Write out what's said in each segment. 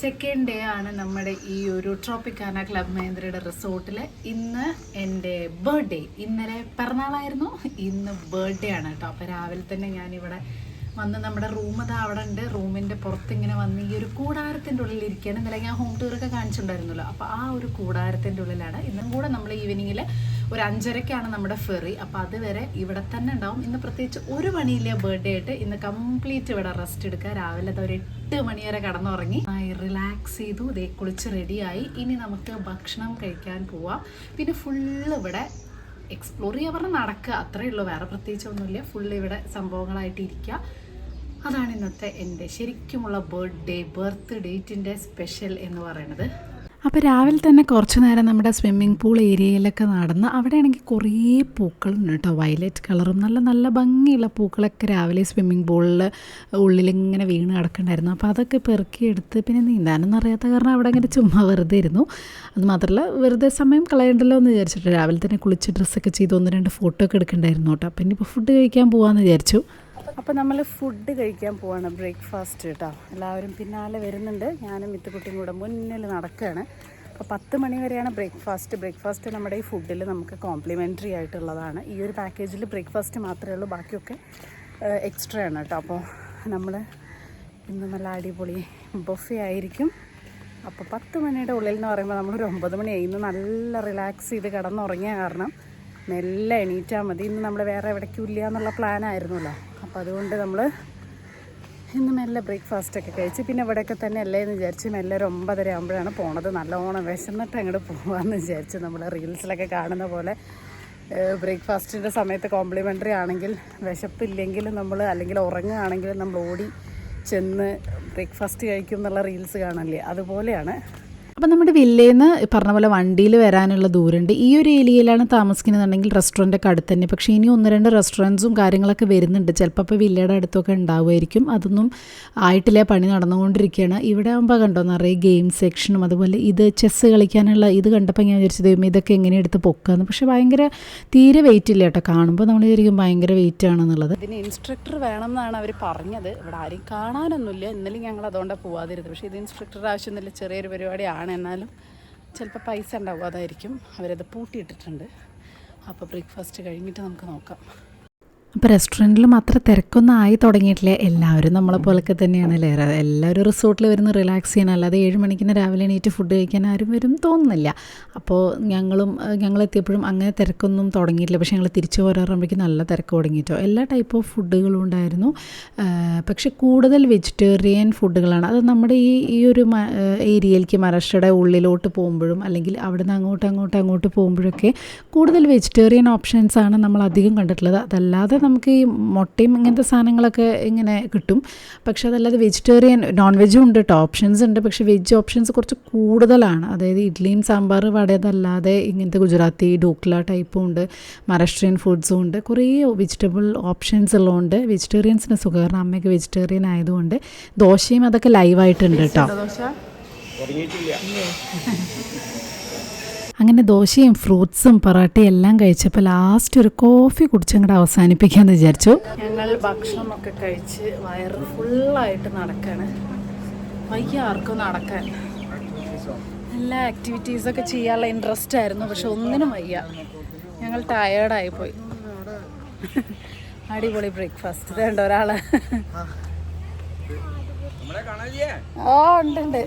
Second day ആണ് നമ്മുടെ ഈ ഒരു ട്രോപ്പിക്കാന ക്ലബ് മഹീന്ദ്രയുടെ റിസോർട്ടിൽ. ഇന്ന് എൻ്റെ ബർത്ത്ഡേ. ഇന്നലെ പിറന്നാളായിരുന്നു, ഇന്ന് ബർത്ത്ഡേ ആണ് കേട്ടോ. അപ്പോൾ രാവിലെ തന്നെ ഞാനിവിടെ വന്ന് നമ്മുടെ റൂം അതാ അവിടെ ഉണ്ട്. റൂമിൻ്റെ പുറത്തിങ്ങനെ വന്ന് ഈ ഒരു കൂടാരത്തിൻ്റെ ഉള്ളിൽ ഇരിക്കുകയാണ്. ഇന്നലെ ഞാൻ ഹോം ടൂറൊക്കെ കാണിച്ചിട്ടുണ്ടായിരുന്നല്ലോ. അപ്പോൾ ആ ഒരു കൂടാരത്തിൻ്റെ ഉള്ളിലാണ്. ഇന്നും കൂടെ നമ്മൾ ഈവനിങ്ങിൽ ഒരു 5:30ക്കാണ് നമ്മുടെ ഫെറി. അപ്പോൾ അതുവരെ ഇവിടെ തന്നെ ഉണ്ടാവും. ഇന്ന് പ്രത്യേകിച്ച് ഒരു പണിയില്ല ബർത്ത്ഡേ ആയിട്ട്. ഇന്ന് കംപ്ലീറ്റ് ഇവിടെ റെസ്റ്റ് എടുക്കുക. രാവിലെ ഒരു 8 മണി വരെ കിടന്നുറങ്ങി റിലാക്സ് ചെയ്തു. ഇതേ കുളിച്ച് റെഡിയായി. ഇനി നമുക്ക് ഭക്ഷണം കഴിക്കാൻ പോവാം. പിന്നെ ഫുള്ള് ഇവിടെ എക്സ്പ്ലോർ ചെയ്യാൻ പറഞ്ഞാൽ നടക്കുക, അത്രയേ ഉള്ളൂ. വേറെ പ്രത്യേകിച്ചൊന്നുമില്ല. ഫുള്ള് ഇവിടെ സംഭവങ്ങളായിട്ട് ഇരിക്കുക. അതാണ് ഇന്നത്തെ എൻ്റെ ശരിക്കുമുള്ള ബർത്ത് ഡേറ്റിൻ്റെ സ്പെഷ്യൽ എന്ന് പറയുന്നത്. അപ്പോൾ രാവിലെ തന്നെ കുറച്ച് നേരം നമ്മുടെ സ്വിമ്മിംഗ് പൂൾ ഏരിയയിലൊക്കെ നടന്ന് അവിടെയാണെങ്കിൽ കുറേ പൂക്കളുണ്ട് കേട്ടോ. വയലറ്റ് കളറും നല്ല നല്ല ഭംഗിയുള്ള പൂക്കളൊക്കെ രാവിലെ സ്വിമ്മിംഗ് പൂളിൽ ഉള്ളിലിങ്ങനെ വീണ് കിടക്കണ്ടായിരുന്നു. അപ്പോൾ അതൊക്കെ പെറുക്കിയെടുത്ത് പിന്നെ നീന്താനൊന്നും അറിയാത്ത കാരണം അവിടെ ഇങ്ങനെ ചുമ്മാ വെറുതെ ഇരുന്നു. അത് മാത്രമല്ല വെറുതെ സമയം കളയണ്ടല്ലോ എന്ന് വിചാരിച്ചിട്ട് രാവിലെ തന്നെ കുളിച്ച് ഡ്രസ്സൊക്കെ ചെയ്ത് 1-2 ഫോട്ടോ ഒക്കെ എടുക്കണ്ടായിരുന്നു കേട്ടോ. അപ്പോൾ ഇനിയിപ്പോൾ ഫുഡ് കഴിക്കാൻ പോകാമെന്ന് വിചാരിച്ചു. അപ്പോൾ നമ്മൾ ഫുഡ് കഴിക്കാൻ പോവാണ്, ബ്രേക്ക്ഫാസ്റ്റ് കേട്ടോ. എല്ലാവരും പിന്നാലെ വരുന്നുണ്ട്. ഞാനും മിത്തുകുട്ടിയും കൂടെ മുന്നിൽ നടക്കുകയാണ്. അപ്പോൾ 10 മണി വരെയാണ് ബ്രേക്ക്ഫാസ്റ്റ് നമ്മുടെ ഈ ഫുഡിൽ നമുക്ക് കോംപ്ലിമെൻ്ററി ആയിട്ടുള്ളതാണ്. ഈ ഒരു പാക്കേജിൽ ബ്രേക്ക്ഫാസ്റ്റ് മാത്രമേ ഉള്ളൂ, ബാക്കിയൊക്കെ എക്സ്ട്രാ ആണ് കേട്ടോ. അപ്പോൾ നമ്മൾ ഇന്ന് നല്ല അടിപൊളി ബൊഫെ ആയിരിക്കും. അപ്പോൾ 10 മണിയുടെ ഉള്ളിൽ എന്ന് പറയുമ്പോൾ നമ്മളൊരു 9 മണിയായി. ഇന്ന് നല്ല റിലാക്സ് ചെയ്ത് കിടന്നുറങ്ങിയ കാരണം മെല്ലെ എണീറ്റാൽ മതി. ഇന്ന് നമ്മൾ വേറെ എവിടേക്കും ഇല്ല എന്നുള്ള പ്ലാനായിരുന്നല്ലോ. അപ്പോൾ അതുകൊണ്ട് നമ്മൾ ഇന്ന് മെല്ലെ ബ്രേക്ക്ഫാസ്റ്റൊക്കെ കഴിച്ച് പിന്നെ ഇവിടെയൊക്കെ തന്നെ അല്ലേ എന്ന് വിചാരിച്ച് മെല്ലെ ഒരു 9:30 ആകുമ്പോഴാണ് പോണത്. നല്ലോണം വിശന്നിട്ട് അങ്ങോട്ട് പോകാമെന്ന് വിചാരിച്ച്. നമ്മൾ റീൽസിലൊക്കെ കാണുന്ന പോലെ ബ്രേക്ക്ഫാസ്റ്റിൻ്റെ സമയത്ത് കോംപ്ലിമെൻ്ററി ആണെങ്കിൽ വിശപ്പില്ലെങ്കിലും നമ്മൾ അല്ലെങ്കിൽ ഉറങ്ങുകയാണെങ്കിലും നമ്മൾ ഓടി ചെന്ന് ബ്രേക്ക്ഫാസ്റ്റ് കഴിക്കും എന്നുള്ള റീൽസ് കാണാനില്ലേ, അതുപോലെയാണ്. അപ്പോൾ നമ്മുടെ വില്ലയിൽ നിന്ന് പറഞ്ഞ പോലെ വണ്ടിയിൽ വരാനുള്ള ദൂരമുണ്ട്. ഈ ഒരു ഏരിയയിലാണ് താമസിക്കുന്നതെന്നുണ്ടെങ്കിൽ റെസ്റ്റോറൻറ്റൊക്കെ അടുത്ത് തന്നെ. പക്ഷേ ഇനി 1-2 റെസ്റ്റോറൻറ്റ്സും കാര്യങ്ങളൊക്കെ വരുന്നുണ്ട്. ചിലപ്പോൾ ഇപ്പോൾ വില്ലയുടെ അടുത്തൊക്കെ ഉണ്ടാവുമായിരിക്കും. അതൊന്നും ആയിട്ടില്ല, പണി നടന്നുകൊണ്ടിരിക്കുകയാണ്. ഇവിടെ ആകുമ്പോൾ കണ്ടോ നിറയെ ഗെയിം സെക്ഷനും അതുപോലെ ഇത് ചെസ്സ് കളിക്കാനുള്ള ഇത് കണ്ടപ്പോൾ ഞാൻ വിചാരിച്ചത് ഇതൊക്കെ എങ്ങനെ എടുത്ത് പൊക്കാന്ന്. പക്ഷേ ഭയങ്കര തീരെ വെയിറ്റ് ഇല്ല കേട്ടോ. കാണുമ്പോൾ നമ്മൾ വിചാരിക്കും ഭയങ്കര വെയിറ്റ് ആണെന്നുള്ളത്. ഇതിന് ഇൻസ്ട്രക്ടർ വേണം എന്നാണ് അവർ പറഞ്ഞത്. ഇവിടെ ആരും കാണാനൊന്നുമില്ല. ഇന്നലെ ഞങ്ങൾ അതുകൊണ്ടാണ് പോവാതിരുന്നത്. പക്ഷേ ഇത് ഇൻസ്ട്രക്ടറുടെ ആവശ്യമൊന്നുമില്ല, ചെറിയൊരു പരിപാടിയാണ്. എന്നാലും ചിലപ്പോൾ പൈസ ഉണ്ടാവും, അതായിരിക്കും അവരത് പൂട്ടിയിട്ടിട്ടുണ്ട്. അപ്പോൾ ബ്രേക്ക്ഫാസ്റ്റ് കഴിഞ്ഞിട്ട് നമുക്ക് നോക്കാം. അപ്പോൾ റെസ്റ്റോറൻറ്റിലും അത്ര തിരക്കൊന്നും ആയി തുടങ്ങിയിട്ടില്ല. എല്ലാവരും നമ്മളെപ്പോലൊക്കെ തന്നെയാണല്ലേ. എല്ലാവരും റിസോർട്ടിൽ വരുന്ന റിലാക്സ് ചെയ്യാൻ, അല്ലാതെ 7 മണിക്ക് രാവിലെ എണീറ്റ് ഫുഡ് കഴിക്കാൻ ആരും വരും തോന്നുന്നില്ല. അപ്പോൾ ഞങ്ങളെത്തിയപ്പോഴും അങ്ങനെ തിരക്കൊന്നും തുടങ്ങിയിട്ടില്ല. പക്ഷേ ഞങ്ങൾ തിരിച്ചു പോരാറുമ്പോഴേക്കും നല്ല തിരക്ക് തുടങ്ങിയിട്ടോ. എല്ലാ ടൈപ്പ് ഓഫ് ഫുഡുകളും ഉണ്ടായിരുന്നു. പക്ഷേ കൂടുതൽ വെജിറ്റേറിയൻ ഫുഡുകളാണ്. അത് നമ്മുടെ ഈ ഒരു ഏരിയയിലേക്ക് മഹാരാഷ്ട്രയുടെ ഉള്ളിലോട്ട് പോകുമ്പോഴും അല്ലെങ്കിൽ അവിടെ നിന്ന് അങ്ങോട്ട് പോകുമ്പോഴൊക്കെ കൂടുതൽ വെജിറ്റേറിയൻ ഓപ്ഷൻസാണ് നമ്മൾ അധികം കണ്ടിട്ടുള്ളത്. അതല്ലാതെ നമുക്ക് ഈ മുട്ടയും ഇങ്ങനത്തെ സാധനങ്ങളൊക്കെ ഇങ്ങനെ കിട്ടും. പക്ഷെ അതല്ലാതെ വെജിറ്റേറിയൻ നോൺ വെജും ഉണ്ട് കേട്ടോ, ഓപ്ഷൻസ് ഉണ്ട്. പക്ഷേ വെജ് ഓപ്ഷൻസ് കുറച്ച് കൂടുതലാണ്. അതായത് ഇഡ്ലിയും സാമ്പാർ വട അതല്ലാതെ ഇങ്ങനത്തെ ഗുജറാത്തി ഡോക്ല ടൈപ്പും ഉണ്ട്, മഹാരാഷ്ട്രീയൻ ഫുഡ്സും ഉണ്ട്. കുറേ വെജിറ്റബിൾ ഓപ്ഷൻസ് ഉള്ളതുകൊണ്ട് വെജിറ്റേറിയൻസിന് സുഖം. കാരണം അമ്മയ്ക്ക് വെജിറ്റേറിയൻ ആയതുകൊണ്ട് ദോശയും അതൊക്കെ ലൈവായിട്ടുണ്ട് കേട്ടോ. അങ്ങനെ ദോശയും ഫ്രൂട്ട്സും പൊറോട്ടയും എല്ലാം കഴിച്ചപ്പോൾ ലാസ്റ്റ് ഒരു കോഫി കുടിച്ചങ്ങോട്ട് അവസാനിപ്പിക്കാമെന്ന് വിചാരിച്ചു. ഞങ്ങൾ ഭക്ഷണമൊക്കെ കഴിച്ച് വയറ് ഫുള്ളായിട്ട് നടക്കാണ്. വയ്യ ആർക്കും നടക്കാൻ. എല്ലാ ആക്ടിവിറ്റീസൊക്കെ ചെയ്യാനുള്ള ഇൻട്രസ്റ്റ് ആയിരുന്നു, പക്ഷെ ഒന്നിനും വയ്യ. ഞങ്ങൾ ടയേർഡായി പോയി. അടിപൊളി ബ്രേക്ക്ഫാസ്റ്റ്. ഇതുണ്ട് ഒരാള്. ഉണ്ട്.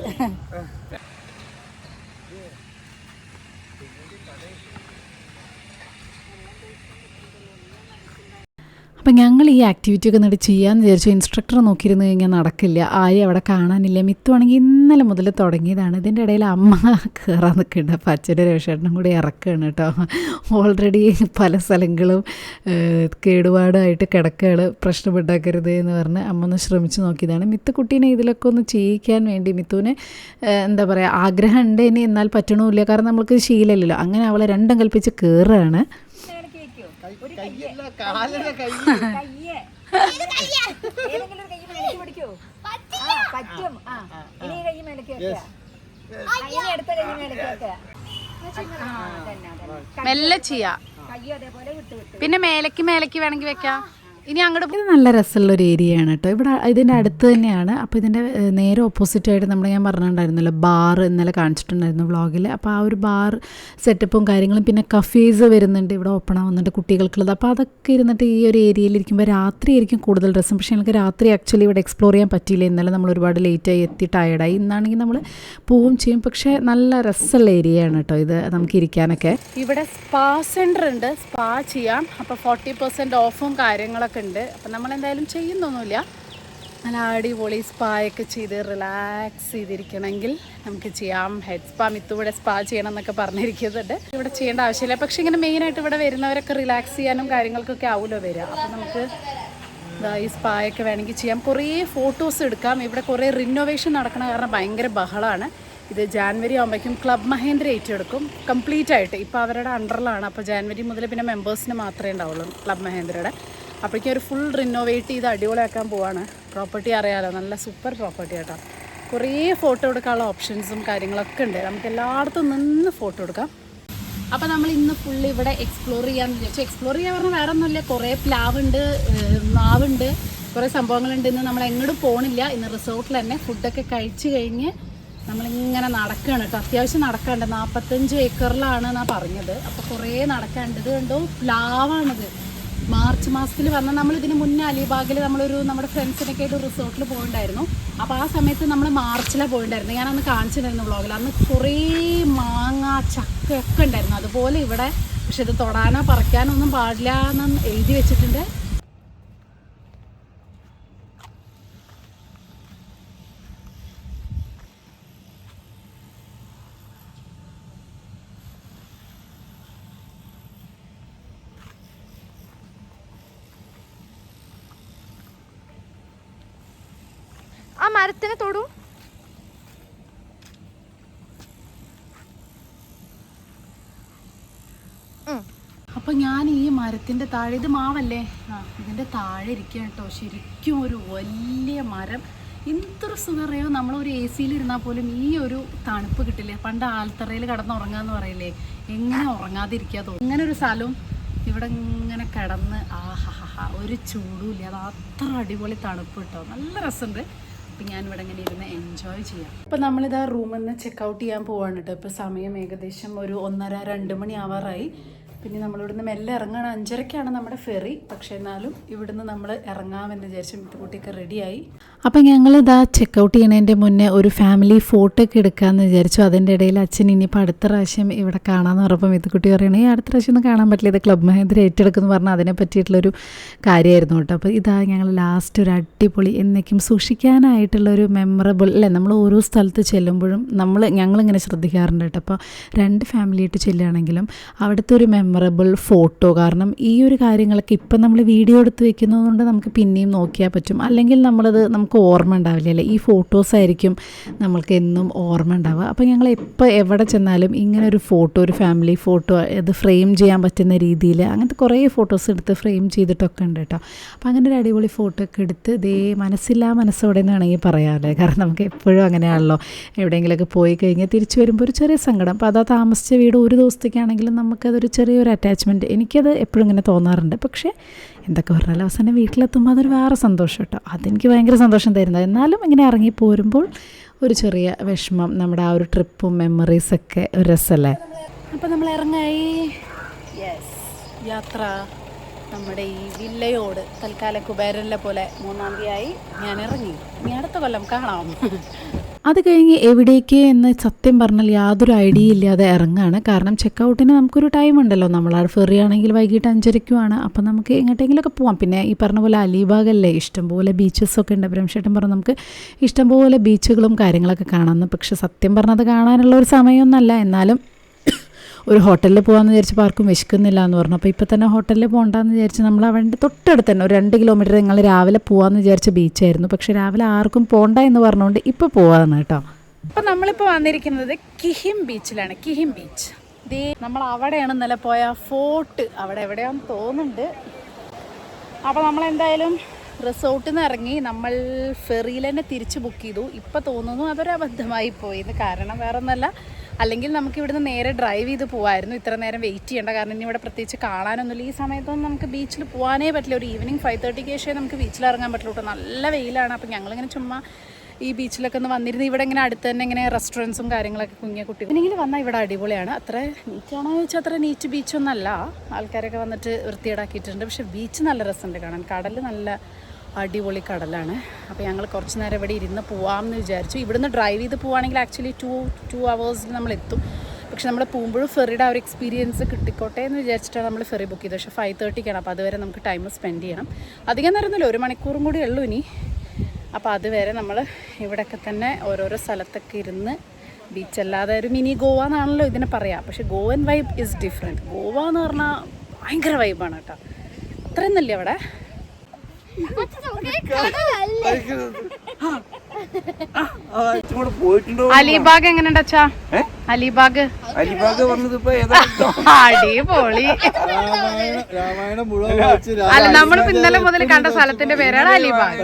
അപ്പം ഞങ്ങൾ ഈ ആക്ടിവിറ്റി ഒക്കെ എന്നിട്ട് ചെയ്യാമെന്ന് വിചാരിച്ചു. ഇൻസ്ട്രക്ടർ നോക്കിയിരുന്നു കഴിഞ്ഞാൽ നടക്കില്ല, ആരും അവിടെ കാണാനില്ല. മിത്തുവാണെങ്കിൽ ഇന്നലെ മുതൽ തുടങ്ങിയതാണ്. ഇതിൻ്റെ ഇടയിൽ അമ്മ കയറാൻ നിൽക്കുന്നുണ്ട്. അപ്പം അച്ഛൻ്റെ രക്ഷേട്ടനും കൂടി ഇറക്കുകയാണ് കേട്ടോ. ഓൾറെഡി പല സ്ഥലങ്ങളും കേടുപാടായിട്ട് കിടക്കുകയാണ്, പ്രശ്നമുണ്ടാക്കരുത് എന്ന് പറഞ്ഞ് അമ്മ ഒന്ന് ശ്രമിച്ച് നോക്കിയതാണ്. മിത്തുക്കുട്ടീനെ ഇതിലൊക്കെ ഒന്ന് ചെയ്യിക്കാൻ വേണ്ടി മിത്തുവിന് എന്താ പറയുക ആഗ്രഹം ഉണ്ട്, ഇനി എന്നാൽ പറ്റണമില്ല. കാരണം നമ്മൾക്ക് ശീലമില്ലല്ലോ. അങ്ങനെ അവളെ രണ്ടും കൽപ്പിച്ച് കയറുകയാണ്. മെല്ലെ ചെയ്യാ. പിന്നെ മേലേക്ക് വേണമെങ്കിൽ വെക്കാം. ഇനി അങ്ങോട്ട് ഇത് നല്ല രസമുള്ളൊരു ഏരിയയാണ് കേട്ടോ. ഇവിടെ ഇതിൻ്റെ അടുത്ത് തന്നെയാണ്. അപ്പോൾ ഇതിൻ്റെ നേരെ ഓപ്പോസിറ്റായിട്ട് ഞാൻ പറഞ്ഞിട്ടുണ്ടായിരുന്നല്ലോ ബാർ ഇന്നലെ കാണിച്ചിട്ടുണ്ടായിരുന്നു വ്ളോഗിൽ. അപ്പോൾ ആ ഒരു ബാർ സെറ്റപ്പും കാര്യങ്ങളും പിന്നെ കഫേസ് വരുന്നുണ്ട്, ഇവിടെ ഓപ്പൺ ആവുന്നുണ്ട് കുട്ടികൾക്കുള്ളത്. അപ്പോൾ അതൊക്കെ ഇരുന്നിട്ട് ഈ ഒരു ഏരിയയിലിരിക്കുമ്പോൾ രാത്രി ആയിരിക്കും കൂടുതൽ രസം. പക്ഷേ ഞങ്ങൾക്ക് രാത്രി ആക്ച്വലി ഇവിടെ എക്സ്പ്ലോർ ചെയ്യാൻ പറ്റിയില്ല. ഇന്നലെ നമ്മൾ ഒരുപാട് ലേറ്റായി എത്തി ടയർഡായി. ഇന്നാണെങ്കിൽ നമ്മൾ പോവും ചെയ്യും. പക്ഷേ നല്ല രസമുള്ള ഏരിയയാണ് കേട്ടോ ഇത് നമുക്ക് ഇരിക്കാനൊക്കെ. ഇവിടെ സ്പാ സെൻറ്റർ ഉണ്ട്, സ്പാ ചെയ്യാം. അപ്പോൾ 40% ഓഫും കാര്യങ്ങളൊക്കെ ഉണ്ട്. അപ്പം നമ്മളെന്തായാലും ചെയ്യുന്നൊന്നുമില്ല. നല്ല അടിപൊളി സ്പായൊക്കെ ചെയ്ത് റിലാക്സ് ചെയ്തിരിക്കണമെങ്കിൽ നമുക്ക് ചെയ്യാം. ഹെഡ് സ്പാ മിത്തുവിടെ സ്പാ ചെയ്യണം എന്നൊക്കെ പറഞ്ഞിരിക്കുന്നുണ്ട്. ഇവിടെ ചെയ്യേണ്ട ആവശ്യമില്ല. പക്ഷേ ഇങ്ങനെ മെയിനായിട്ട് ഇവിടെ വരുന്നവരൊക്കെ റിലാക്സ് ചെയ്യാനും കാര്യങ്ങൾക്കൊക്കെ ആവുമല്ലോ വരിക. അപ്പം നമുക്ക് ഈ സ്പായൊക്കെ വേണമെങ്കിൽ ചെയ്യാം. കുറേ ഫോട്ടോസ് എടുക്കാം. ഇവിടെ കുറേ റിനോവേഷൻ നടക്കണ കാരണം ഭയങ്കര ബഹളമാണ്. ഇത് ജാനുവരി ആകുമ്പോഴേക്കും ക്ലബ് മഹേന്ദ്ര ഏറ്റെടുക്കും കംപ്ലീറ്റ് ആയിട്ട്. ഇപ്പോൾ അവരുടെ അണ്ടറിലാണ്. അപ്പോൾ ജാനുവരി മുതൽ പിന്നെ മെമ്പേഴ്സിന് മാത്രമേ ഉണ്ടാവുള്ളൂ ക്ലബ് മഹേന്ദ്രയുടെ. അപ്പോഴേക്കും ഒരു ഫുൾ റിനോവേറ്റ് ചെയ്ത് അടിപൊളിയാക്കാൻ പോവാണ്. പ്രോപ്പർട്ടി അറിയാമല്ലോ, നല്ല സൂപ്പർ പ്രോപ്പർട്ടി കേട്ടോ. കുറേ ഫോട്ടോ എടുക്കാനുള്ള ഓപ്ഷൻസും കാര്യങ്ങളൊക്കെ ഉണ്ട്. നമുക്ക് എല്ലായിടത്തും നിന്ന് ഫോട്ടോ എടുക്കാം. അപ്പോൾ നമ്മൾ ഇന്ന് ഫുള്ള് ഇവിടെ എക്സ്പ്ലോർ ചെയ്യാമെന്ന് വിചാരിച്ചു. എക്സ്പ്ലോർ ചെയ്യാൻ പറഞ്ഞാൽ വേറെ ഒന്നുമില്ല, കുറേ പ്ലാവുണ്ട്, മാവുണ്ട്, കുറേ സംഭവങ്ങളുണ്ട്. ഇന്ന് നമ്മൾ എങ്ങോട്ടും പോകണില്ല. ഇന്ന് റിസോർട്ടിൽ തന്നെ ഫുഡൊക്കെ കഴിച്ച് കഴിഞ്ഞ് നമ്മളിങ്ങനെ നടക്കുകയാണ് കേട്ടോ. അത്യാവശ്യം നടക്കാണ്ട്, 45 ഏക്കറിലാണ് എന്നാണ് പറഞ്ഞത്. അപ്പോൾ കുറേ നടക്കാണ്ട്. ഇത് കണ്ടോ പ്ലാവാണിത്. മാർച്ച് മാസത്തിൽ വന്നാൽ നമ്മളിതിന് മുന്നേ അലിബാഗിൽ നമ്മുടെ ഫ്രണ്ട്സിനൊക്കെ ആയിട്ട് റിസോർട്ടിൽ പോയിട്ടുണ്ടായിരുന്നു. അപ്പോൾ ആ സമയത്ത് നമ്മൾ മാർച്ചിലാണ് പോയിട്ടുണ്ടായിരുന്നു. ഞാനന്ന് കാണിച്ചിട്ടുണ്ടായിരുന്നു വ്ളോഗിൽ. അന്ന് കുറേ മാങ്ങ ചക്കയൊക്കെ ഉണ്ടായിരുന്നു. അതുപോലെ ഇവിടെ, പക്ഷെ ഇത് തൊടാനോ പറിക്കാനോ ഒന്നും പാടില്ല എന്ന് എഴുതി വെച്ചിട്ടുണ്ട്. ആ മരത്തിനെ തൊടൂ. അപ്പം ഞാൻ ഈ മരത്തിൻ്റെ താഴെ, ഇത് മാവല്ലേ, ഇതിൻ്റെ താഴെ ഇരിക്കുക കേട്ടോ. ശരിക്കും ഒരു വലിയ മരം. എന്തൊരു സുഖറിയോ, നമ്മളൊരു AC ഇരുന്നാൽ പോലും ഈ ഒരു തണുപ്പ് കിട്ടില്ലേ. പണ്ട് ആൽത്തറയിൽ കിടന്നുറങ്ങാന്ന് പറയില്ലേ, എങ്ങനെ ഉറങ്ങാതിരിക്കുക തോന്നും. ഇങ്ങനെ ഒരു സ്ഥലവും ഇവിടെ ഇങ്ങനെ കിടന്ന് ഒരു ചൂടുമില്ല. അത് അത്ര അടിപൊളി തണുപ്പ് കിട്ടോ, നല്ല രസമുണ്ട്. അപ്പം ഞാനിവിടെ ഇങ്ങനെ ഇരുന്ന് എൻജോയ് ചെയ്യാം. അപ്പം നമ്മളിതാ റൂമിൽ നിന്ന് ചെക്കൗട്ട് ചെയ്യാൻ പോവാണ് കേട്ടോ. ഇപ്പോൾ സമയം ഏകദേശം ഒരു 1:30-2 മണി ആവാറായി. പിന്നെ നമ്മളിവിടുന്ന് മെല്ലെ ഇറങ്ങണം. 5:30-ക്കാണ് നമ്മുടെ ഫെറി. പക്ഷേ എന്നാലും ഇവിടുന്ന് നമ്മൾ ഇറങ്ങാമെന്ന് വിചാരിച്ചു. മിത്തുകുട്ടിയൊക്കെ റെഡിയായി. അപ്പം ഞങ്ങളിതാ ചെക്കൗട്ട് ചെയ്യണതിൻ്റെ മുന്നേ ഒരു ഫാമിലി ഫോട്ടോ ഒക്കെ എടുക്കാമെന്ന് വിചാരിച്ചു. അതിൻ്റെ ഇടയിൽ അച്ഛൻ ഇനിയിപ്പോൾ അടുത്ത പ്രാവശ്യം ഇവിടെ കാണാമെന്ന് പറഞ്ഞപ്പോൾ മിത്തുകുട്ടി പറയണേ അടുത്ത പ്രാവശ്യം ഒന്നും കാണാൻ പറ്റില്ല, ഇത് ക്ലബ് മഹേന്ദ്ര ഏറ്റെടുക്കുമെന്ന് പറഞ്ഞാൽ അതിനെ പറ്റിയിട്ടുള്ളൊരു കാര്യമായിരുന്നു കേട്ടോ. അപ്പോൾ ഇതാ ഞങ്ങൾ ലാസ്റ്റ് ഒരു അടിപൊളി എന്നേക്കും സൂക്ഷിക്കാനായിട്ടുള്ളൊരു മെമ്മറബിൾ അല്ലേ, നമ്മൾ ഓരോ സ്ഥലത്ത് ചെല്ലുമ്പോഴും ഞങ്ങളിങ്ങനെ ശ്രദ്ധിക്കാറുണ്ട് കേട്ടോ. അപ്പോൾ 2 ഫാമിലിയായിട്ട് ചെല്ലുകയാണെങ്കിലും അവിടുത്തെ ഒരു മെമ്മറബിൾ ഫോട്ടോ, കാരണം ഈ ഒരു കാര്യങ്ങളൊക്കെ ഇപ്പം നമ്മൾ വീഡിയോ എടുത്ത് വെക്കുന്നതുകൊണ്ട് നമുക്ക് പിന്നെയും നോക്കിയാൽ പറ്റും. അല്ലെങ്കിൽ നമുക്ക് ഓർമ്മ ഉണ്ടാവില്ലല്ലേ, ഈ ഫോട്ടോസായിരിക്കും നമ്മൾക്ക് എന്നും ഓർമ്മ ഉണ്ടാവുക. അപ്പോൾ ഞങ്ങൾ എപ്പോൾ എവിടെ ചെന്നാലും ഇങ്ങനെ ഒരു ഫോട്ടോ, ഒരു ഫാമിലി ഫോട്ടോ, ഇത് ഫ്രെയിം ചെയ്യാൻ പറ്റുന്ന രീതിയിൽ അങ്ങനത്തെ കുറേ ഫോട്ടോസ് എടുത്ത് ഫ്രെയിം ചെയ്തിട്ടൊക്കെ ഉണ്ട് കേട്ടോ. അപ്പോൾ അങ്ങനെ ഒരു അടിപൊളി ഫോട്ടോ ഒക്കെ എടുത്ത് ഇതേ മനസ്സില്ലാ മനസ്സോടെ എന്ന് വേണമെങ്കിൽ പറയാമല്ലേ. കാരണം നമുക്ക് എപ്പോഴും അങ്ങനെയാണല്ലോ, എവിടെയെങ്കിലുമൊക്കെ പോയി കഴിഞ്ഞാൽ തിരിച്ചു വരുമ്പോൾ ഒരു ചെറിയ സങ്കടം. അപ്പോൾ അതാ താമസിച്ച വീട് ഒരു ദിവസത്തേക്കാണെങ്കിലും നമുക്കതൊരു ചെറിയൊരു അറ്റാച്ച്മെൻറ്റ്, എനിക്കത് എപ്പോഴും ഇങ്ങനെ തോന്നാറുണ്ട്. പക്ഷേ എന്തൊക്കെ പറഞ്ഞാലും അവസാനം വീട്ടിലെത്തുമ്പോൾ അതൊരു വേറെ സന്തോഷം കേട്ടോ. അതെനിക്ക് ഭയങ്കര സന്തോഷം തരുന്നത്. എന്നാലും ഇങ്ങനെ ഇറങ്ങി പോരുമ്പോൾ ഒരു ചെറിയ വിഷമം. നമ്മുടെ ആ ഒരു ട്രിപ്പും മെമ്മറീസൊക്കെ ഒരു രസമല്ലേ. അപ്പോൾ നമ്മൾ ഇറങ്ങായി. യെസ്, യാത്ര നമ്മുടെ ഈ വില്ലയോട് തൽക്കാലം കുബേരനിലെ പോലെ 3-ാം തീയതി ഞാൻ ഇറങ്ങി. ഇനി അടുത്ത കൊല്ലം കാണാം. അത് കഴിഞ്ഞ് എവിടേക്ക് എന്ന് സത്യം പറഞ്ഞാൽ യാതൊരു ഐഡിയ ഇല്ലാതെ ഇറങ്ങുകയാണ്. കാരണം ചെക്കൗട്ടിന് നമുക്കൊരു ടൈം ഉണ്ടല്ലോ. നമ്മളാ ഫെറി ആണെങ്കിൽ വൈകിട്ട് 5:30-ക്കുമാണ്. അപ്പം നമുക്ക് എങ്ങോട്ടെങ്കിലുമൊക്കെ പോവാം. പിന്നെ ഈ പറഞ്ഞ പോലെ അലിബാഗല്ലേ, ഇഷ്ടംപോലെ ബീച്ചസൊക്കെ ഉണ്ട്. ബ്രഹ്മശേട്ടൻ പറഞ്ഞു നമുക്ക് ഇഷ്ടംപോലെ ബീച്ചുകളും കാര്യങ്ങളൊക്കെ കാണാമെന്ന്. പക്ഷെ സത്യം പറഞ്ഞത് കാണാനുള്ള ഒരു സമയമൊന്നുമല്ല. എന്നാലും ഒരു ഹോട്ടലിൽ പോകാമെന്ന് വിചാരിച്ചപ്പോൾ ആർക്കും വിശക്കുന്നില്ല എന്ന് പറഞ്ഞു. അപ്പോൾ ഇപ്പോൾ തന്നെ ഹോട്ടലിൽ പോകണ്ടെന്ന് വിചാരിച്ച് നമ്മൾ അവിടെ തൊട്ടടുത്ത് തന്നെ ഒരു 2 കിലോമീറ്റർ ഞങ്ങൾ രാവിലെ പോകാമെന്ന് വിചാരിച്ച ബീച്ചായിരുന്നു. പക്ഷേ രാവിലെ ആർക്കും പോകണ്ട എന്ന് പറഞ്ഞുകൊണ്ട് ഇപ്പോൾ പോകാമെന്ന് കേട്ടോ. അപ്പോൾ നമ്മളിപ്പോൾ വന്നിരിക്കുന്നത് കിഹിം ബീച്ചിലാണ്. കിഹിം ബീച്ച് നമ്മൾ അവിടെയാണ് ഇന്നലെ പോയ ഫോർട്ട്, അവിടെ എവിടെയാണെന്ന് തോന്നുന്നുണ്ട്. അപ്പോൾ നമ്മളെന്തായാലും റിസോർട്ടിൽ നിന്ന് ഇറങ്ങി നമ്മൾ ഫെറിയിൽ തന്നെ തിരിച്ച് ബുക്ക് ചെയ്തു. ഇപ്പോൾ തോന്നുന്നു അതൊരു അബദ്ധമായി പോയിന്ന്. കാരണം വേറെ ഒന്നല്ല, അല്ലെങ്കിൽ നമുക്ക് ഇവിടുന്ന് നേരെ ഡ്രൈവ് ചെയ്ത് പോകാമായിരുന്നു. ഇത്ര നേരം വെയിറ്റ് ചെയ്യേണ്ട, കാരണം ഇനി ഇവിടെ പ്രത്യേകിച്ച് കാണാനൊന്നുമില്ല. ഈ സമയത്തൊന്നും നമുക്ക് ബീച്ചിൽ പോകാനേ പറ്റില്ല. ഒരു ഈവനിങ് 5:30 ശേഷമേ നമുക്ക് ബീച്ചിൽ ഇറങ്ങാൻ പറ്റുള്ളൂ കേട്ടോ. നല്ല വെയിലാണ്. അപ്പോൾ ഞങ്ങളിങ്ങനെ ചുമ്മാ ഈ ബീച്ചിലൊക്കെ ഒന്ന് വന്നിരുന്നു. ഇവിടെ ഇങ്ങനെ അടുത്ത് തന്നെ ഇങ്ങനെ റെസ്റ്റോറൻറ്റ്സും കാര്യങ്ങളൊക്കെ കുഞ്ഞ കുട്ടി ഇവനെങ്കിലും വന്നാൽ ഇവിടെ അടിപൊളിയാണ്. അത്ര നീറ്റാണോ ചോദിച്ചാൽ അത്ര നീറ്റ് ബീച്ചൊന്നല്ല, ആൾക്കാരൊക്കെ വന്നിട്ട് വൃത്തിയേടാക്കിയിട്ടുണ്ട്. പക്ഷേ ബീച്ച് നല്ല രസമുണ്ട് കാണാൻ. കടൽ നല്ല അടിപൊളി കടലാണ്. അപ്പോൾ ഞങ്ങൾ കുറച്ച് നേരം ഇവിടെ ഇരുന്ന് പോവാമെന്ന് വിചാരിച്ചു. ഇവിടുന്ന് ഡ്രൈവ് ചെയ്ത് പോവുകയാണെങ്കിൽ ആക്ച്വലി 2 hours നമ്മൾ എത്തും. പക്ഷെ നമ്മൾ പോകുമ്പോഴും ഫെറിയുടെ ആ ഒരു എക്സ്പീരിയൻസ് കിട്ടിക്കോട്ടെ എന്ന് വിചാരിച്ചിട്ടാണ് നമ്മൾ ഫെറി ബുക്ക് ചെയ്തത്. പക്ഷേ 5:30 അപ്പോൾ അതുവരെ നമുക്ക് ടൈം സ്പെൻഡ് ചെയ്യണം. അധികം നേരമൊന്നുമില്ല, 1 മണിക്കൂറും കൂടി ഉള്ളൂ ഇനി. അപ്പോൾ അതുവരെ നമ്മൾ ഇവിടെയൊക്കെ തന്നെ ഓരോരോ സ്ഥലത്തൊക്കെ ഇരുന്ന് ബീച്ചല്ലാതെ ഒരു മിനി ഗോവ എന്നാണല്ലോ ഇതിനെ പറയാം. പക്ഷേ Goan vibe is different. Goa എന്ന് പറഞ്ഞാൽ ഭയങ്കര വൈബാണ് കേട്ടോ. അത്രയൊന്നുമില്ല അവിടെ. അലിബാഗ് എങ്ങനെയുണ്ട് അച്ഛാ? അലിബാഗ് അടിപൊളി. അല്ല, നമ്മളിപ്പോ ഇന്നലെ മുതൽ കണ്ട സ്ഥലത്തിന്റെ പേരാണ് അലിബാഗ്.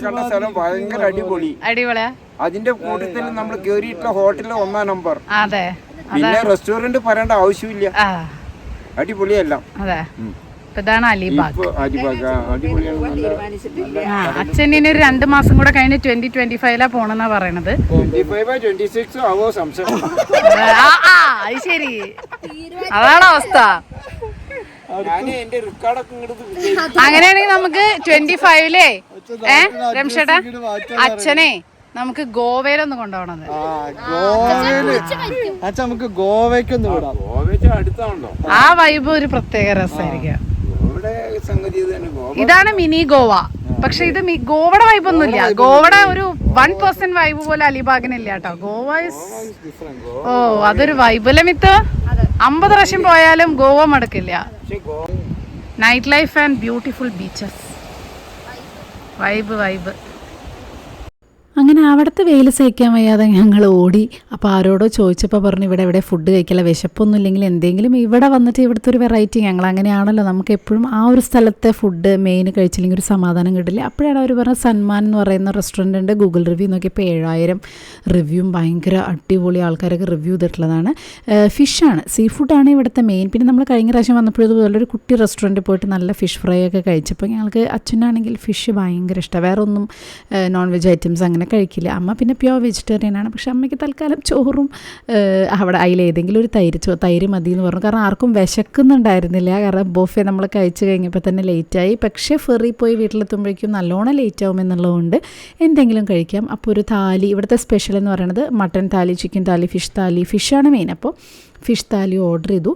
കണ്ട സ്ഥലം ഭയങ്കര അടിപൊളി. അടിപൊളിയാ. അതിന്റെ കൂട്ടത്തിൽ നമ്മൾ കേറിയിട്ടുള്ള ഹോട്ടലിൽ 1ാം നമ്പർ. അതെ, പിന്നെ റെസ്റ്റോറന്റ് പറയേണ്ട ആവശ്യമില്ല. അടിപൊളിയല്ല. അതെ, ഇതാണ് അലിബാഗ്. അച്ഛൻ ഇനി ഒരു 2 മാസം കൂടെ കഴിഞ്ഞ് 2025 പോണെന്നാ പറയണത്. 25-26 ആവോ സംശയം. അത് ശരി, അതാണ് അവസ്ഥ. അങ്ങനെയാണെങ്കിൽ നമുക്ക് 25 രംഷേട്ടാ അച്ഛനെ നമുക്ക് ഗോവയിലൊന്ന് കൊണ്ടുപോകണത്. നമുക്ക് ഗോവയ്ക്കൊന്ന് വിടാം. ആ വൈബ് ഒരു പ്രത്യേക രസമായിരിക്കും. ഇതാണ് മിനി ഗോവ. പക്ഷെ ഇത് ഗോവയുടെ വൈബ് ഒന്നുമില്ല. ഗോവയുടെ ഒരു 1% വൈബ് പോലെ അലിബാഗിനില്ല കേട്ടോ. ഗോവ ഓ അതൊരു വൈബ് അല്ലേ മിത്ത്? 50 പ്രാവശ്യം പോയാലും ഗോവ മടുക്കില്ല. Night life and beautiful beaches. Vibe. അങ്ങനെ അവിടുത്തെ വെയിൽ സഹിക്കാൻ വയ്യാതെ ഞങ്ങൾ ഓടി. അപ്പോൾ ആരോടോ ചോദിച്ചപ്പോൾ പറഞ്ഞു ഇവിടെ എവിടെ ഫുഡ് കഴിക്കില്ല, വിശപ്പൊന്നും ഇല്ലെങ്കിൽ എന്തെങ്കിലും ഇവിടെ വന്നിട്ട് ഇവിടുത്തെ ഒരു വെറൈറ്റി. ഞങ്ങൾ അങ്ങനെയാണല്ലോ, നമുക്ക് എപ്പോഴും ആ ഒരു സ്ഥലത്തെ ഫുഡ് മെയിൻ കഴിച്ചില്ലെങ്കിൽ ഒരു സമാധാനം കിട്ടില്ല. അപ്പോഴാണ് അവർ പറഞ്ഞത് സന്മാൻ എന്ന് പറയുന്ന റെസ്റ്റോറൻറ്റ് ഉണ്ട്. ഗൂഗിൾ റിവ്യൂ നോക്കിയപ്പോൾ 7000 റിവ്യൂവും ഭയങ്കര അടിപൊളി ആൾക്കാരൊക്കെ റിവ്യൂ ചെയ്തിട്ടുള്ളതാണ്. ഫിഷാണ്, സീ ഫുഡാണ് ഇവിടുത്തെ മെയിൻ. പിന്നെ നമ്മൾ കഴിഞ്ഞ പ്രാവശ്യം വന്നപ്പോഴും ഇതുപോലെ ഒരു കുട്ടി റെസ്റ്റോറൻറ്റിൽ പോയിട്ട് നല്ല ഫിഷ് ഫ്രൈ ഒക്കെ കഴിച്ചപ്പോൾ ഞങ്ങൾക്ക് അച്ഛനാണെങ്കിൽ ഫിഷ് ഭയങ്കര ഇഷ്ടമാണ്. വേറെ ഒന്നും നോൺ വെജ് ഐറ്റംസ് അങ്ങനെ കഴിക്കില്ല. അമ്മ പിന്നെ പ്യോർ വെജിറ്റേറിയനാണ്. പക്ഷെ അമ്മയ്ക്ക് തൽക്കാലം ചോറും അവിടെ അതിലേതെങ്കിലും ഒരു തൈര് മതി എന്ന് പറഞ്ഞു. കാരണം ആർക്കും വിശക്കുന്നുണ്ടായിരുന്നില്ല. കാരണം ബൊഫെ നമ്മൾ കഴിച്ച് കഴിഞ്ഞപ്പോൾ തന്നെ ലേറ്റായി. പക്ഷേ ഫെറി പോയി വീട്ടിലെത്തുമ്പോഴേക്കും നല്ലോണം ലേറ്റ് ആവും എന്നുള്ളതുകൊണ്ട് എന്തെങ്കിലും കഴിക്കാം. അപ്പോൾ ഒരു താലി, ഇവിടുത്തെ സ്പെഷ്യൽ എന്ന് പറയുന്നത് മട്ടൻ താലി, ചിക്കൻ താലി, ഫിഷ് താലി. ഫിഷാണ് മെയിൻ. അപ്പോൾ ഫിഷ് താലി ഓർഡർ ചെയ്തു.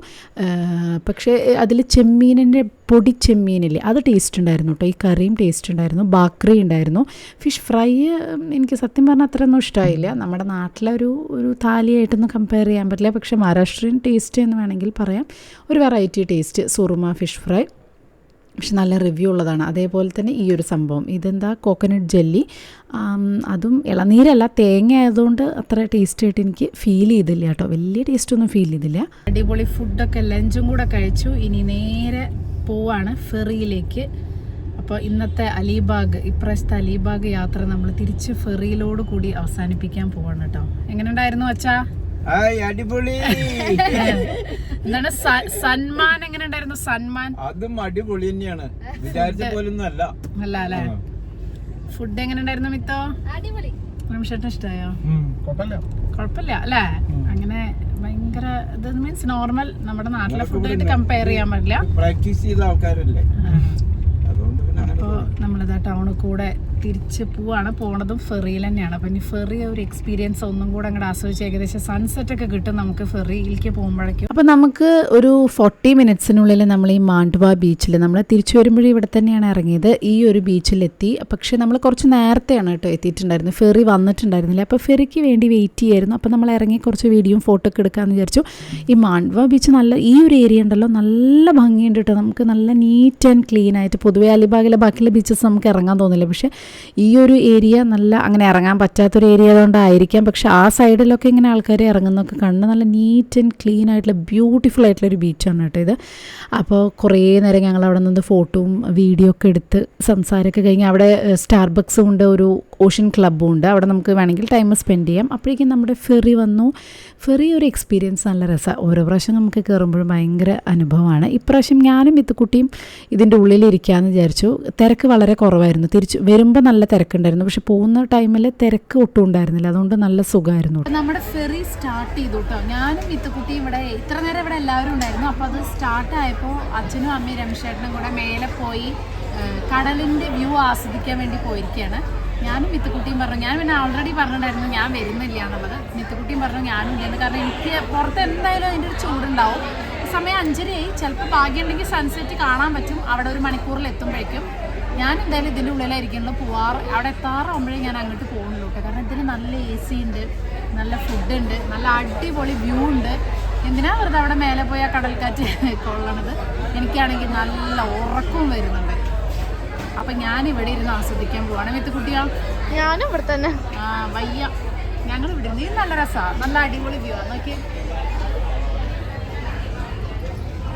പക്ഷേ അതിൽ ചെമ്മീനിൻ്റെ പൊടി ചെമ്മീനില്ലേ, അത് ടേസ്റ്റ് ഉണ്ടായിരുന്നു കേട്ടോ. ഈ കറിയും ടേസ്റ്റ് ഉണ്ടായിരുന്നു. ബാക്രി ഉണ്ടായിരുന്നു. ഫിഷ് ഫ്രൈ എനിക്ക് സത്യം പറഞ്ഞാൽ അത്രയൊന്നും ഇഷ്ടമായില്ല. നമ്മുടെ നാട്ടിലെ ഒരു താലിയായിട്ടൊന്നും കമ്പയർ ചെയ്യാൻ പറ്റില്ല. പക്ഷേ മഹാരാഷ്ട്രീയൻ ടേസ്റ്റ് എന്ന് വേണമെങ്കിൽ പറയാം. ഒരു വെറൈറ്റി ടേസ്റ്റ്. സുറുമ ഫിഷ് ഫ്രൈ, പക്ഷെ നല്ല റിവ്യൂ ഉള്ളതാണ്. അതേപോലെ തന്നെ ഈ ഒരു സംഭവം, ഇതെന്താ കോക്കനട്ട് ജെല്ലി. അതും ഇളനീരല്ല, തേങ്ങ ആയതുകൊണ്ട് അത്ര ടേസ്റ്റ് ആയിട്ട് എനിക്ക് ഫീൽ ചെയ്തില്ല കേട്ടോ. വലിയ ടേസ്റ്റൊന്നും ഫീൽ ചെയ്തില്ല. അടിപൊളി ഫുഡൊക്കെ ലഞ്ചും കൂടെ കഴിച്ചു. ഇനി നേരെ പോവാണ് ഫെറിയിലേക്ക്. അപ്പോൾ ഇന്നത്തെ ഇപ്രാവശ്യത്തെ അലിബാഗ് യാത്ര നമ്മൾ തിരിച്ച് ഫെറിയിലോട് കൂടി അവസാനിപ്പിക്കാൻ പോവാണ് കേട്ടോ. എങ്ങനെ ഉണ്ടായിരുന്നു അച്ഛാ? അടിപൊളി. എന്താണ് സന്മാൻ എങ്ങനെ ഉണ്ടായിരുന്നു? സന്മാൻ അതും അടിപൊളി തന്നെയാണ്, വിചാരിച്ച പോലൊന്നും അല്ല അല്ലേ? ഫുഡ് എങ്ങനെ ഉണ്ടായിരുന്നു മിത്തോ? ചേട്ടന് ഇഷ്ടമായോ? കുഴപ്പമില്ല അല്ലേ? അങ്ങനെ ഭയങ്കര ഇത് മീൻസ് നോർമൽ നമ്മുടെ നാട്ടിലെ ഫുഡായിട്ട് കമ്പയർ ചെയ്യാൻ പറ്റില്ല. പ്രാക്ടീസ് ചെയ്ത ആൾക്കാരല്ലേ. അപ്പോൾ നമ്മളിതാ ടൗണിൽ കൂടെ തിരിച്ച് പോണതും ഫെറിയിൽ തന്നെയാണ്. അപ്പം ഇനി ഫെറി ഒരു എക്സ്പീരിയൻസ് ഒന്നും കൂടെ അങ്ങോട്ട് ആസ്വദിച്ച് ഏകദേശം സൺസെറ്റ് ഒക്കെ കിട്ടും നമുക്ക് ഫെറിയിലേക്ക് പോകുമ്പോഴേക്കും. അപ്പോൾ നമുക്ക് ഒരു 40 മിനിറ്റ്സിനുള്ളിൽ നമ്മൾ ഈ മാണ്ഡ്വ ബീച്ചിൽ നമ്മൾ തിരിച്ചു വരുമ്പോഴും ഇവിടെ തന്നെയാണ് ഇറങ്ങിയത്. ഈ ഒരു ബീച്ചിലെത്തി. പക്ഷേ നമ്മൾ കുറച്ച് നേരത്തെയാണ് കേട്ടോ എത്തിയിട്ടുണ്ടായിരുന്നു. ഫെറി വന്നിട്ടുണ്ടായിരുന്നില്ല. അപ്പോൾ ഫെറിക്ക് വേണ്ടി വെയിറ്റ് ചെയ്യായിരുന്നു. അപ്പോൾ നമ്മൾ ഇറങ്ങി കുറച്ച് വീഡിയോയും ഫോട്ടോ ഒക്കെ എടുക്കാമെന്ന് വിചാരിച്ചു. ഈ മാണ്ഡ്വ ബീച്ച് ഈ ഒരു ഏരിയ ഉണ്ടല്ലോ നല്ല ഭംഗിയുണ്ട് കേട്ടോ. നമുക്ക് നല്ല നീറ്റ് ആൻഡ് ക്ലീൻ ആയിട്ട്. പൊതുവേ അലിബാഗിലെ ബാക്കിയുള്ള ബീച്ചസ് നമുക്ക് ഇറങ്ങാൻ തോന്നില്ല. പക്ഷേ ഈ ഒരു ഏരിയ അങ്ങനെ ഇറങ്ങാൻ പറ്റാത്തൊരു ഏരിയ ആയതുകൊണ്ടായിരിക്കാം. പക്ഷേ ആ സൈഡിലൊക്കെ ഇങ്ങനെ ആൾക്കാർ ഇറങ്ങുന്നതൊക്കെ കണ്ട് നല്ല നീറ്റ് ആൻഡ് ക്ലീൻ ആയിട്ടുള്ള ബ്യൂട്ടിഫുൾ ആയിട്ടുള്ളൊരു ബീച്ചാണ് കേട്ടോ ഇത്. അപ്പോൾ കുറേ നേരം ഞങ്ങൾ അവിടെ നിന്ന് ഫോട്ടോയും വീഡിയോ ഒക്കെ എടുത്ത് സംസാരമൊക്കെ കഴിഞ്ഞ് അവിടെ സ്റ്റാർബക്സും ഉണ്ട്. ഒരു ഓഷ്യൻ ക്ലബ്ബും ഉണ്ട്. അവിടെ നമുക്ക് വേണമെങ്കിൽ ടൈം സ്പെൻഡ് ചെയ്യാം. അപ്പോഴേക്കും നമ്മുടെ ഫെറി വന്നു. ഫെറി ഒരു എക്സ്പീരിയൻസ് നല്ല രസമാണ്. ഓരോ പ്രാവശ്യം നമുക്ക് കയറുമ്പോഴും ഭയങ്കര അനുഭവമാണ്. ഇപ്രാവശ്യം ഞാനും മിത്തുക്കുട്ടിയും ഇതിൻ്റെ ഉള്ളിലിരിക്കാമെന്ന് വിചാരിച്ചു. തിരക്ക് വളരെ കുറവായിരുന്നു. തിരിച്ച് വരുമ്പോൾ നല്ല തിരക്കുണ്ടായിരുന്നു, പക്ഷെ പോകുന്ന ടൈമിൽ തിരക്ക് ഒട്ടും ഉണ്ടായിരുന്നില്ല. അതുകൊണ്ട് നല്ല സുഖമായിരുന്നു. നമ്മുടെ ഫെറി സ്റ്റാർട്ട് ചെയ്തു കേട്ടോ. ഞാനും മിത്തുക്കുട്ടിയും ഇവിടെ ഇത്ര നേരം ഇവിടെ എല്ലാവരും ഉണ്ടായിരുന്നു. അപ്പോൾ അത് സ്റ്റാർട്ടായപ്പോൾ അച്ഛനും അമ്മയും രമേശേട്ടനും കൂടെ മേലെ പോയി കടലിൻ്റെ വ്യൂ ആസ്വദിക്കാൻ വേണ്ടി പോയിരിക്കുകയാണ്. ഞാനും മിത്തുക്കുട്ടിയും പറഞ്ഞു, ഞാൻ പിന്നെ ഓൾറെഡി പറഞ്ഞിട്ടുണ്ടായിരുന്നു ഞാൻ വരുന്നില്ല എന്നുള്ളത്. മിത്തുക്കുട്ടിയും പറഞ്ഞു ഞാനും ഇല്ലെന്ന്. കാരണം എനിക്ക് പുറത്ത് എന്തായാലും അതിൻ്റെ ഒരു ചൂടുണ്ടാവും. സമയം 5:30 ചിലപ്പോൾ ഭാഗ്യമുണ്ടെങ്കിൽ സൺസെറ്റ് കാണാൻ പറ്റും. അവിടെ 1 മണിക്കൂറിൽ എത്തുമ്പോഴേക്കും ഞാൻ എന്തായാലും ഇതിൻ്റെ ഉള്ളിലായിരിക്കുന്നുള്ളൂ. അവിടെ എത്താറാകുമ്പോഴേ ഞാൻ അങ്ങോട്ട് പോകുന്നുള്ളൂ കേട്ടോ. കാരണം ഇതിന് നല്ല AC ഉണ്ട്, നല്ല ഫുഡുണ്ട്, നല്ല അടിപൊളി വ്യൂ ഉണ്ട്. എന്തിനാ വെറുതെ അവിടെ മേലെ പോയി ആ കടൽക്കാറ്റ് കൊള്ളണത്. എനിക്കാണെങ്കിൽ നല്ല ഉറക്കവും വരുന്നുണ്ട്. അപ്പം ഞാനിവിടെ ഇരുന്ന് ആസ്വദിക്കാൻ പോവാണ്. മിത്തുക്കുട്ടിയോ? ഞാനും ഇവിടെ തന്നെ. വയ്യ, ഞങ്ങളിവിടെ നീ നല്ല രസമാണ്, നല്ല അടിപൊളി വ്യൂ ആണ്. നോക്കി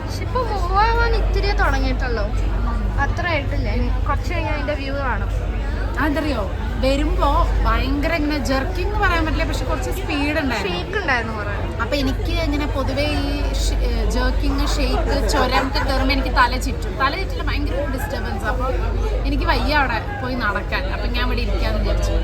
പക്ഷെ ഇപ്പൊ മൂവാൻ ഇത്തിരി തുടങ്ങിയിട്ടുള്ളൂ, അത്ര ആയിട്ടില്ല. കുറച്ച് കഴിഞ്ഞാൽ അതിന്റെ വ്യൂ കാണും. അതെന്തറിയോ, വരുമ്പോ ഭയങ്കര ഇങ്ങനെ ജെർക്കിംഗ് എന്ന് പറയാൻ പറ്റില്ല, പക്ഷെ കുറച്ച് സ്പീഡ് ഉണ്ടായിരുന്നു കുറെ. അപ്പൊ എനിക്ക് ഇങ്ങനെ പൊതുവേ ഈ ജെർക്കിങ്, ഷെയ്ക്ക്, ചുരമൊക്കെ കയറുമ്പോൾ എനിക്ക് തല ചുറ്റില്ല, ഭയങ്കര ഒരു ഡിസ്റ്റർബൻസ്. അപ്പോൾ എനിക്ക് വയ്യ അവിടെ പോയി നടക്കാൻ. അപ്പം ഞാൻ ഇവിടെ ഇരിക്കാമെന്ന് വിചാരിച്ചു.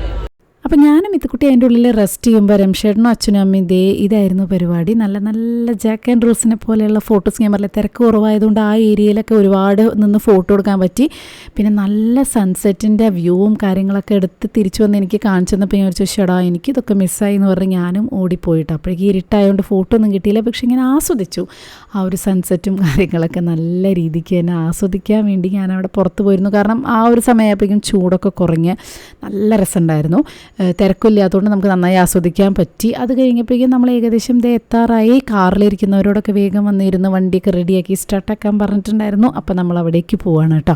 അപ്പം ഞാനും മിത്തുക്കുട്ടി അതിൻ്റെ ഉള്ളിൽ റെസ്റ്റ് ചെയ്യുമ്പോൾ രമേശേട്ടനും അച്ഛനും അമ്മയും ഇതായിരുന്നു പരിപാടി. നല്ല നല്ല ജാക്ക് ആൻഡ് റോസിനെ പോലെയുള്ള ഫോട്ടോസ് ഞാൻ പറഞ്ഞില്ല, തിരക്ക് കുറവായതുകൊണ്ട് ആ ഏരിയയിലൊക്കെ ഒരുപാട് നിന്ന് ഫോട്ടോ എടുക്കാൻ പറ്റി. പിന്നെ നല്ല സൺസെറ്റിൻ്റെ വ്യൂവും കാര്യങ്ങളൊക്കെ എടുത്ത് തിരിച്ചു വന്ന് എനിക്ക് കാണിച്ചു തന്നപ്പോൾ ഞാൻ വിചാരിച്ചു ഷടാ എനിക്കിതൊക്കെ മിസ്സായി എന്ന് പറഞ്ഞ് ഞാനും ഓടിപ്പോയിട്ട്. അപ്പോഴേക്ക് ഇരുട്ടായതുകൊണ്ട് ഫോട്ടോ ഒന്നും കിട്ടിയില്ല, പക്ഷെ ഇങ്ങനെ ആസ്വദിച്ചു ആ ഒരു സൺസെറ്റും കാര്യങ്ങളൊക്കെ. നല്ല രീതിക്ക് തന്നെ ആസ്വദിക്കാൻ വേണ്ടി ഞാൻ അവിടെ പുറത്ത് പോയിരുന്നു. കാരണം ആ ഒരു സമയമായപ്പോഴേക്കും ചൂടൊക്കെ കുറഞ്ഞ് നല്ല രസമുണ്ടായിരുന്നു. തിരക്കില്ലാത്തതുകൊണ്ട് നമുക്ക് നന്നായി ആസ്വദിക്കാൻ പറ്റി. അത് കഴിഞ്ഞപ്പോഴേക്കും നമ്മൾ ഏകദേശം എത്താറായി. കാറിലിരിക്കുന്നവരോടൊക്കെ വേഗം വന്നിരുന്ന് വണ്ടിയൊക്കെ റെഡിയാക്കി സ്റ്റാർട്ടാക്കാൻ പറഞ്ഞിട്ടുണ്ടായിരുന്നു. അപ്പോൾ നമ്മൾ അവിടേക്ക് പോവാണ് കേട്ടോ.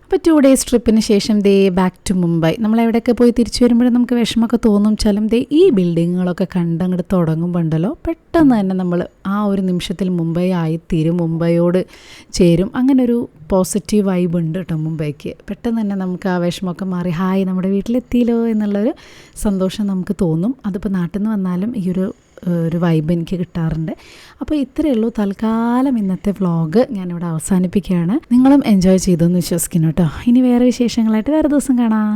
അപ്പോൾ 2 days ട്രിപ്പിന് ശേഷം ബാക്ക് ടു മുംബൈ. നമ്മളെവിടെയൊക്കെ പോയി തിരിച്ചു വരുമ്പോഴും നമുക്ക് വിഷമമൊക്കെ തോന്നും. ചിലം ഈ ബിൽഡിങ്ങുകളൊക്കെ കണ്ടങ്ങോട്ട് തുടങ്ങുമ്പോണ്ടല്ലോ പെട്ടെന്ന് തന്നെ നമ്മൾ ആ ഒരു നിമിഷത്തിൽ മുംബൈ ആയിത്തീരും, മുംബൈയോട് ചേരും. അങ്ങനൊരു പോസിറ്റീവ് വൈബ് ഉണ്ട് കേട്ടോ മുംബൈക്ക്. പെട്ടെന്ന് തന്നെ നമുക്ക് ആ വിഷമമൊക്കെ മാറി ഹായ് നമ്മുടെ വീട്ടിലെത്തിയല്ലോ എന്നുള്ളൊരു സന്തോഷം നമുക്ക് തോന്നും. അതിപ്പോൾ നാട്ടിൽ നിന്ന് വന്നാലും ഈ ഒരു വൈബ് എനിക്ക് കിട്ടാറുണ്ട്. അപ്പോൾ ഇത്രയേ ഉള്ളൂ തൽക്കാലം ഇന്നത്തെ വ്ളോഗ് ഞാനിവിടെ അവസാനിപ്പിക്കുകയാണ്. നിങ്ങളും എൻജോയ് ചെയ്തു എന്ന് വിശ്വസിക്കുന്നു കേട്ടോ. ഇനി വേറെ വിശേഷങ്ങളായിട്ട് വേറെ ദിവസം കാണാം.